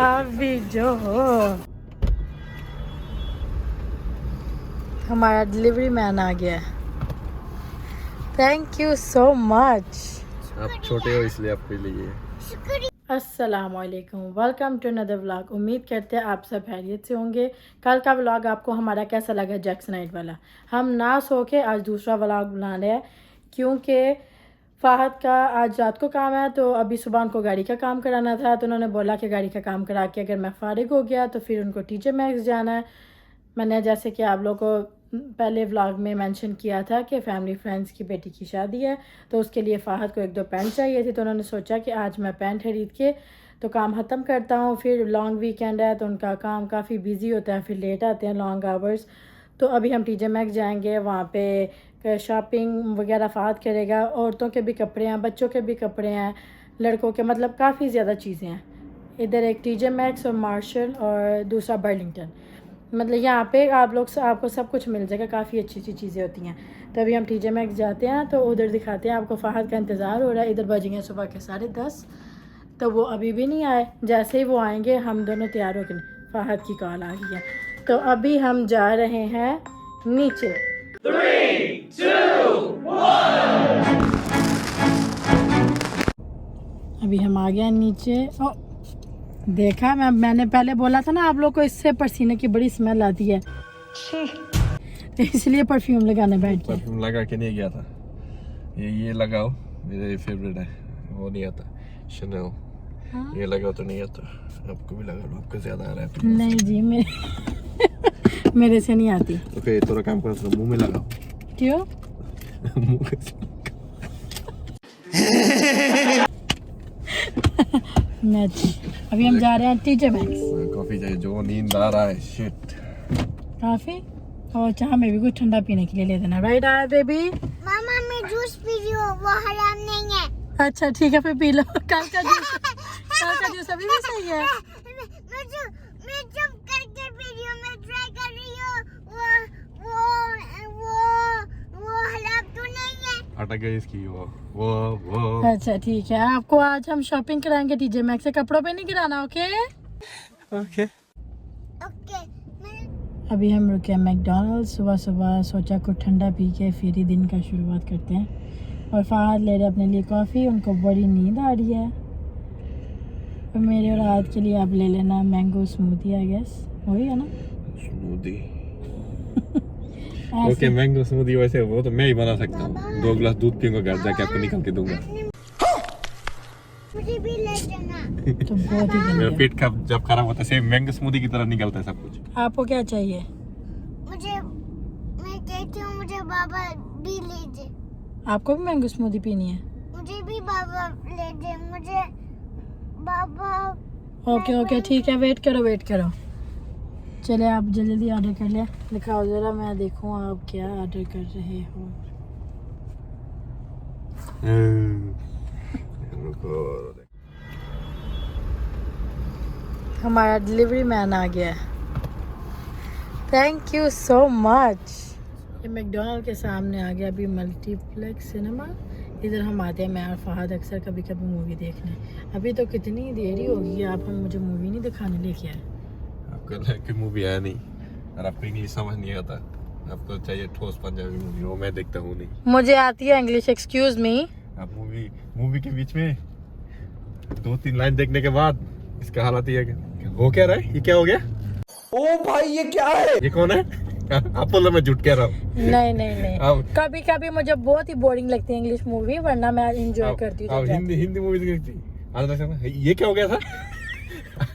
आप भी जो हो। हमारा डिलीवरी मैन आ गया। Thank you so much. आप छोटे हो इसलिए आपके लिए। अस्सलामुअलैकुम, वेलकम टू अनदर व्लॉग। उम्मीद करते हैं आप सब खैरियत से होंगे। कल का व्लॉग आपको हमारा कैसा लगा, जैक्स नाइट वाला। हम ना सो के आज दूसरा व्लॉग बना रहे हैं क्योंकि फ़ाहद का आज रात को काम है, तो अभी सुबह उनको गाड़ी का काम कराना था। तो उन्होंने बोला कि गाड़ी का काम करा के अगर मैं फ़ारिग हो गया तो फिर उनको टीजे मैक्स जाना है। मैंने जैसे कि आप लोगों को पहले व्लॉग में मेंशन किया था कि फैमिली फ्रेंड्स की बेटी की शादी है, तो उसके लिए फ़ाहद को 1-2 पैंट चाहिए थी। तो उन्होंने सोचा कि आज मैं पैंट खरीद के तो काम ख़त्म करता हूँ। फिर लॉन्ग वीकेंड है तो उनका काम काफ़ी बिजी होता है, फिर लेट आते हैं लॉन्ग आवर्स। तो अभी हम टीजे मैक्स जाएंगे, वहाँ पे शॉपिंग वगैरह फ़ाहद करेगा। औरतों के भी कपड़े हैं, बच्चों के भी कपड़े हैं, लड़कों के, मतलब काफ़ी ज़्यादा चीज़ें हैं। इधर एक टीजे मैक्स और मार्शल और दूसरा बर्लिंगटन, मतलब यहाँ पे आपको सब कुछ मिल जाएगा, काफ़ी अच्छी अच्छी चीज़ें होती हैं। तो अभी हम टीजे मैक्स जाते हैं तो उधर दिखाते हैं आपको। फ़ाहद का इंतज़ार हो रहा है, इधर बजेंगे सुबह के 10:30, तो वो अभी भी नहीं आए। जैसे ही वो आएंगे हम दोनों तैयार होकर, फ़ाहद की कॉल आ गई है। तो अभी हम जा रहे हैं नीचे। 3, 2, 1। अभी हम आ गए नीचे। ओ, देखा मैंने पहले बोला था ना आप लोग को, इससे पसीने की बड़ी स्मेल आती है, तो इसलिए परफ्यूम लगाने बैठ गया। परफ्यूम लगा के नहीं गया था। ये लगाओ, मेरा फेवरेट है, वो नहीं आता शनेल। हाँ? ये लगाओ तो नहीं आता, आपको भी लगा लो, आपको ज्यादा आ रहा है। नहीं जी, मेरे से नहीं आती। ओके, थोड़ा काम करो, थोड़ा मुंह में लगाओ। क्यों? मुंह में अभी हम जा रहे हैं टीजे मैक्स। कॉफी चाहिए, जो नींद आ रहा है। शिट, काफी और चाह में भी कुछ ठंडा पीने के लिए ले देना। राइट आया बेबी? मामा मैं जूस पी रही हूँ, वो हराम नहीं है। अच्छा ठीक है, फिर पी लो। कल का जूस अभी भी सही है। मैं चुप करके पी रही हूँ, मैं ट्राई कर रही हूँ। वो हराम तो नहीं है। अटक गई इसकी वो। अच्छा ठीक है, आपको आज हम शॉपिंग कराएंगे टीजे मैक्स से। कपड़ों पे नहीं गिराना, ओके? ओके। अभी हम रुके हैं मैकडॉनल्ड्स। सुबह सुबह सोचा कुछ ठंडा पी के फिर ही दिन का शुरुआत करते हैं। और फ़ाहद ले रहे अपने लिए कॉफ़ी, उनको बड़ी नींद आ रही है। और मेरे और रात के लिए आप ले लेना मैंगो स्मूदी, आई गेस वही है ना? स्मूदी। Okay, mango smoothie. वैसे वो तो मैं ही बना सकता हूँ। 2 गिलास दूध पीऊंगा, घर जाके आपको निकाल के दूंगा। मुझे भी ले जाना। तो बहुत ही मेरा गंदी। पेट जब खराब होता है सेम मैंगो स्मूदी की तरह निकलता है सब कुछ। आपको क्या चाहिए? मैं कहती हूँ मुझे बाबा भी ले दे। आपको भी मैंगो स्मूदी पीनी है? मुझे भी बाबा ले दे, मुझे बाबा। ओके ठीक है, वेट करो। चले आप जल्दी ऑर्डर कर ले। दिखाओ ज़रा, मैं देखूँ आप क्या ऑर्डर कर रहे हो। हमारा डिलीवरी मैन आ गया है। Thank you so much. ये मैकडॉनल्ड के सामने आ गया अभी मल्टीप्लेक्स सिनेमा। इधर हम आते हैं, मैं और फ़ाहद अक्सर कभी कभी मूवी देखने। अभी तो कितनी देरी हो गई है, आप हम मुझे मूवी नहीं दिखाने लेके आए। आपको लाइक मूवी है नहीं और आपको इंग्लिश समझ नहीं आता, आपको चाहिए ठोस पंजाबी मूवी, वो मैं देखता हूँ नहीं। मुझे आती है इंग्लिश, एक्सक्यूज मी। आप मूवी के बीच में 2-3 लाइन देखने के बाद इसका हालत ये है कि हो क्या रहा है, ये क्या हो गया? ओ भाई ये क्या है? ये कौन है? आप बोलो मैं झूठ कह रहा हूँ। नहीं कभी कभी मुझे बहुत ही बोरिंग लगती है इंग्लिश मूवी, वरना मैं एंजॉय करती हूँ। हिंदी मूवी देखती आज तक ये क्या हो गया था?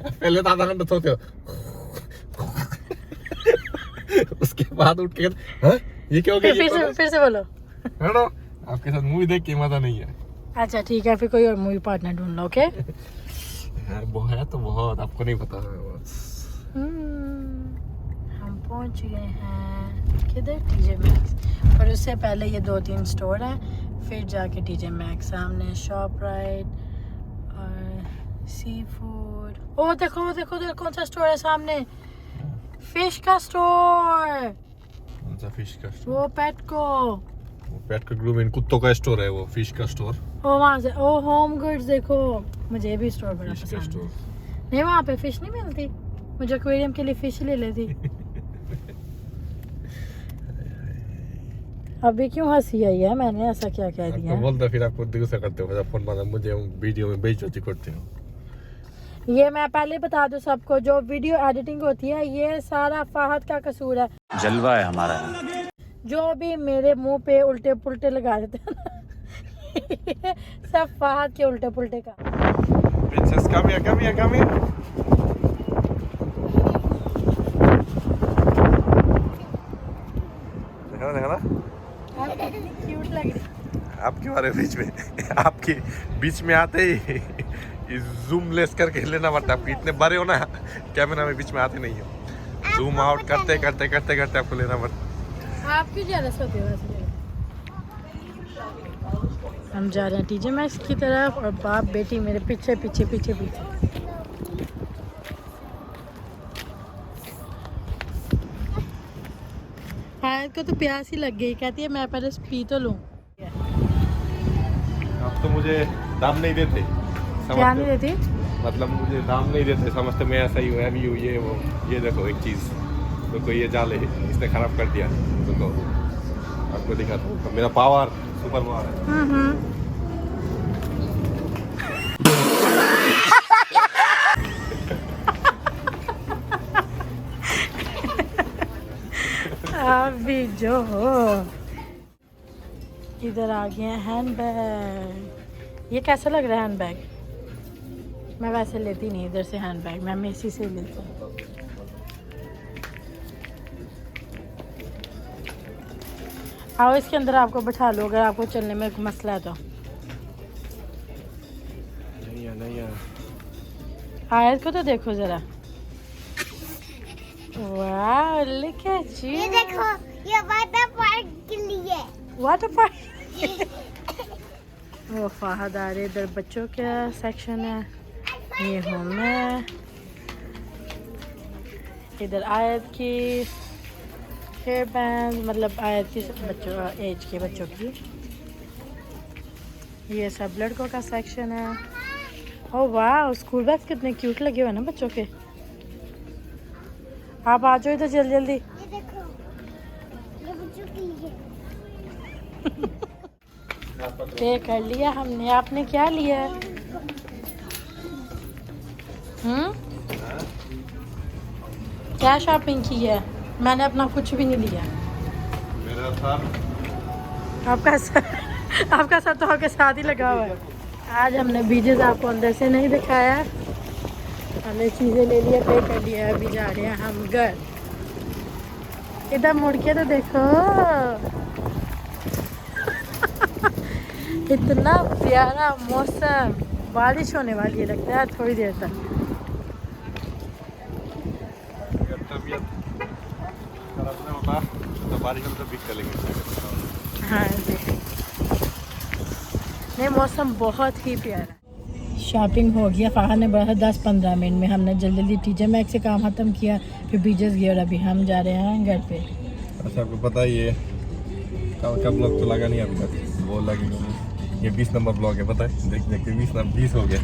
पहले तो आधा घंटा सोते हो, उसके बाद उठ के हाँ? ये क्या हो गया? फिर से बोलो। हेलो, आपके साथ मूवी देख के मजा नहीं है। अच्छा ठीक है, फिर कोई और मूवी पार्टनर ढूंढ लो। ओके वो है तो बहुत, आपको नहीं पता है। हम पहुंच गए हैं किधर? TJ max. और उससे पहले ये 2-3 स्टोर हैं, फिर जाके टीजे मैक्स। सामने शॉप राइट और सी फूड। ओ देखो कौन सा स्टोर है सामने, फिश का स्टोर। कौन सा फिश का स्टोर? वो पेट को ग्रूमिंग कुत्तों का स्टोर है, वो फिश का स्टोर। ओ वहाँ से। ओ होम गुड्स, देखो मुझे भी स्टोर बड़ा फिश का पसंद स्टोर। है। नहीं वहाँ पे फिश नहीं मिलती, मुझे एक्वेरियम के लिए फिश ले लेती। अभी क्यों हंसी आई है, मैंने ऐसा क्या कह दिया? आपको बोलता फिर आपको गुस्सा करते हो, फोन मारा मुझे वीडियो में बेइज्जती करते हो। ये मैं पहले बता दूं सबको, जो वीडियो एडिटिंग होती है ये सारा फाहद का कसूर है। जलवा है हमारा। जो भी मेरे मुंह पे उल्टे पुल्टे लगा देते हैं ना, सब फाहद के उल्टे पुल्टे का। Princess, come here, come here, come here. देखा देखा ना, क्यूट लग रही। आपके बारे बीच में आपके बीच में आते ही जूम लेस करके लेना पड़ता है। आपको इतने बड़े हो ना, कैमरा में बीच में आते नहीं हो। जूम आउट करते करते करते करते आपको लेना पड़ता है। आप क्यों जेलस होते हो वैसे? हम जा रहे हैं टीजे मैक्स की तरफ और बाप बेटी मेरे पीछे पीछे पीछे पीछे। हायत को तो प्यास ही लग गई, कहती है मैं पहले पी तो लूं। आप तो मुझे दाम नहीं देते। क्या नहीं देती? मतलब मुझे दाम नहीं देते, समझते मैं ऐसा ही हूँ, अभी हूँ, ये वो। ये देखो एक चीज़, देखो ये जाल है, इसने खराब कर दिया। देखो आपको दिखाता हूँ मेरा पावर, सुपर पावर है। अभी जो हो इधर आ गए हैंड बैग। ये कैसा लग रहा है हैंड बैग? मैं वैसे लेती नहीं इधर से हैंड बैग, मैं मेसी से लेती हूँ। आओ इसके अंदर आपको बैठा लो अगर आपको चलने में मसला है तो। नहीं आयत को तो देखो जरा। वाह लुक एट यू। ये देखो, ये वाटर पार्क के लिए। Water park. वो फाहद आ रहे, इधर बच्चों का सेक्शन है, ये हूँ मैं। इधर आयत की हेयर बैंड, मतलब आयत की बच्चों एज के बच्चों की। ये सब लड़कों का सेक्शन है। ओह वाह, स्कूल बैग कितने क्यूट लगे हुए ना बच्चों के। आप आ जाओ इधर जल्दी जल्दी। ये देखो, ये बच्चों के लिए। पे कर लिया हमने, आपने क्या लिया? क्या शॉपिंग की है? मैंने अपना कुछ भी नहीं लिया। मेरा सर, आपका सर तो आपके साथ ही लगा हुआ है। आज हमने बीजेस आपको अंदर से नहीं दिखाया, हमने चीज़ें ले लिया, पे कर लिया, अभी जा रहे हैं हम घर। इधर मुड़ के तो देखो इतना प्यारा मौसम, बारिश होने वाली है लगता है थोड़ी देर तक। तबीयत खराब नहीं होता तो बारिश में तो बिक चलेंगे। हाँ जी, नहीं मौसम बहुत ही प्यारा। शॉपिंग हो गया, फाहा ने बढ़ा 10-15 मिनट में। हमने जल्दी जल्दी टीजे मैक्स से काम ख़त्म किया, फिर बीजेस गए और अभी हम जा रहे हैं घर पे। अच्छा आपको पता ही है कल का ब्लॉग तो लगा नहीं अभी तक, वो लगेगा। ये 20 नंबर ब्लॉग है, पता है? देख देख के 20 हो गया।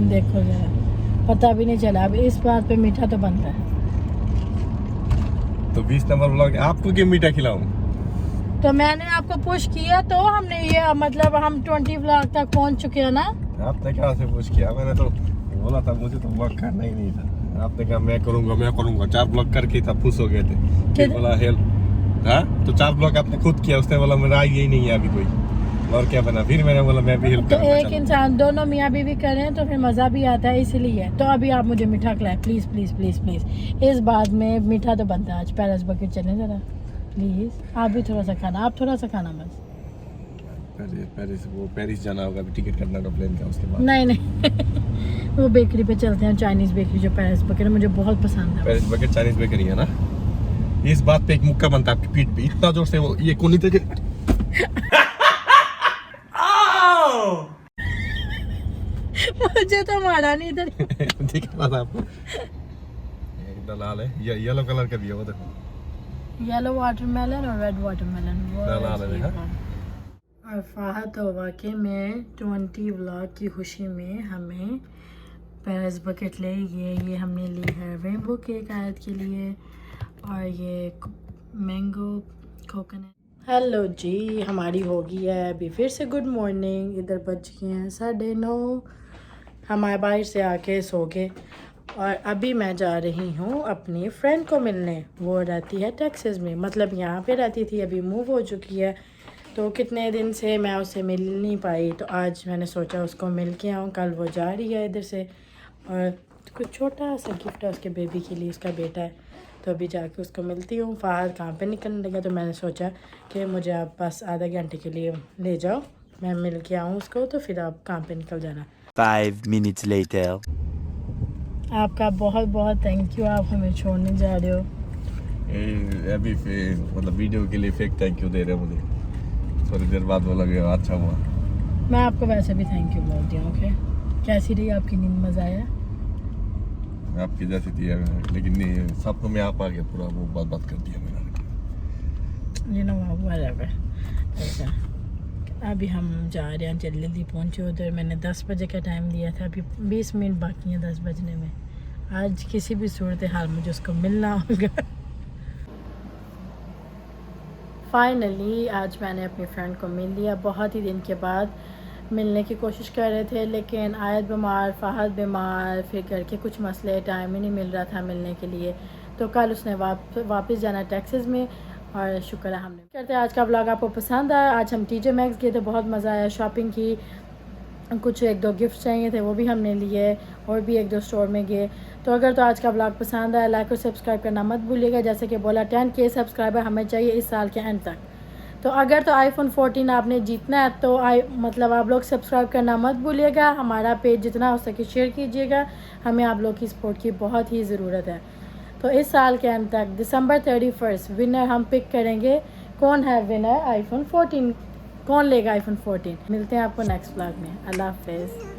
देखो जरा, पता भी नहीं चला। अब इस बात पे मीठा तो बनता है। तो 20 नंबर ब्लॉग आपको क्यों मीठा खिलाऊं? तो मैंने आपको पुश किया तो हमने ये मतलब हम 20 व्लॉग तक पहुंच चुके हैं ना। आपने कहाँ से पुश किया? मैंने तो बोला था मुझे तो ब्लॉग करना ही नहीं था। आपने कहा मैं करूँगा 4 ब्लॉग करके तब खुश हो गए थे। फिर बोला हेल्प, हाँ तो 4 ब्लॉग आपने खुद किया, उसने बोला मेरा यही नहीं है अभी कोई, और क्या बना। फिर मैंने बोला मैं भी हेल्प तो करूँगा। एक इंसान दोनों मियाँ बीवी करें तो फिर मज़ा भी आता है, इसलिए। तो अभी आप मुझे मीठा खिलाएं प्लीज़ प्लीज़ प्लीज़ प्लीज़। इस बात में मीठा तो बनता है। आज पैरिस बकेट चलें ज़रा प्लीज़। आप भी थोड़ा सा खाना, आप थोड़ा सा खाना बस। पेरिस जाना होगा, अभी टिकट करना होगा प्लेन का, उसके बाद। नहीं नहीं वो बेकरी पे चलते हैं, चाइनीज़ बेकरी जो पैरिस बकेट मुझे बहुत पसंद है। पेरिस बकेट चाइनीज बेकरी है ना। इस बात पे एक मुक्का बनता है आपकी पीठ पे, इतना जोर से वो ये कोनी तक। मुझे तो मारा नहीं इधर। दिख रहा था आपको? एक दलाल है, ये येलो कलर का भी है, वो देखो। येलो वाटरमेलन और रेड वाटरमेलन वो दलाल है, हाँ? और फाहद तो वाकई में 20 व्लॉग की खुशी में हमें पेरिस बकेट ले ये हमने ली है रेनबो केक आयत के लिए, और ये मैंगो कोकोनट। हेलो जी, हमारी हो गई है अभी फिर से गुड मॉर्निंग। इधर बज गए हैं 9:30। हमारे बाहर से आके सो गए और अभी मैं जा रही हूँ अपनी फ्रेंड को मिलने। वो रहती है टेक्सास में, मतलब यहाँ पे रहती थी, अभी मूव हो चुकी है। तो कितने दिन से मैं उससे मिल नहीं पाई, तो आज मैंने सोचा उसको मिल के आऊँ। कल वो जा रही है इधर से, और कुछ छोटा सा गिफ्ट है उसके बेबी के लिए, उसका बेटा है। तो अभी जाके उसको मिलती हूँ। फ़हद काम पे निकलने लगा, तो मैंने सोचा कि मुझे आप बस आधा घंटे के लिए ले जाओ, मैं मिल के आऊँ उसको, तो फिर आप काम पे निकल जाना। 5 minutes later. आपका बहुत बहुत थैंक यू, आप हमें छोड़ने जा रहे हो। अभी मतलब वीडियो के लिए फेक थैंक यू दे रहे हैं मुझे, थोड़ी देर बाद बोला गया अच्छा हुआ। मैं आपको वैसे भी थैंक यू बोलती हूँ। ओके, कैसी रही आपकी नींद? मज़ा आया? आपकी जैसी थी लेकिन नहीं, सपनों में आप आ गया पूरा, वो बात कर दिया मेरा। You know whatever। ऐसा अभी हम जा रहे हैं, जल्दी जल्दी पहुँचे उधर। मैंने 10 बजे का टाइम दिया था, अभी 20 मिनट बाकी हैं 10 बजने में। आज किसी भी सूरत हाल मुझे उसको मिलना होगा। फाइनली आज मैंने अपनी फ्रेंड को मिल लिया। बहुत ही दिन के बाद मिलने की कोशिश कर रहे थे, लेकिन आयत बीमार, फ़हद बीमार, फिर घर के कुछ मसले, टाइम ही नहीं मिल रहा था मिलने के लिए। तो कल उसने वापस जाना टेक्सास में, और शुक्र है हमने करते हैं। आज का व्लॉग आपको पसंद आया। आज हम TJ Maxx गए थे, बहुत मज़ा आया, शॉपिंग की, कुछ 1-2 गिफ्ट चाहिए थे वो भी हमने लिए, और भी 1-2 स्टोर में गए। तो अगर तो आज का व्लॉग पसंद आया, लाइक और सब्सक्राइब करना मत भूलिएगा। जैसे कि बोला 10K सब्सक्राइबर हमें चाहिए इस साल के एंड तक। तो अगर तो iPhone 14 आपने जीतना है, तो मतलब आप लोग सब्सक्राइब करना मत भूलिएगा। हमारा पेज जितना हो सके शेयर कीजिएगा, हमें आप लोग की सपोर्ट की बहुत ही ज़रूरत है। तो इस साल के अंत तक दिसंबर 31 विनर हम पिक करेंगे। कौन है विनर iPhone 14, कौन लेगा iPhone 14। मिलते हैं आपको नेक्स्ट व्लॉग में। अल्लाह हाफ़िज़।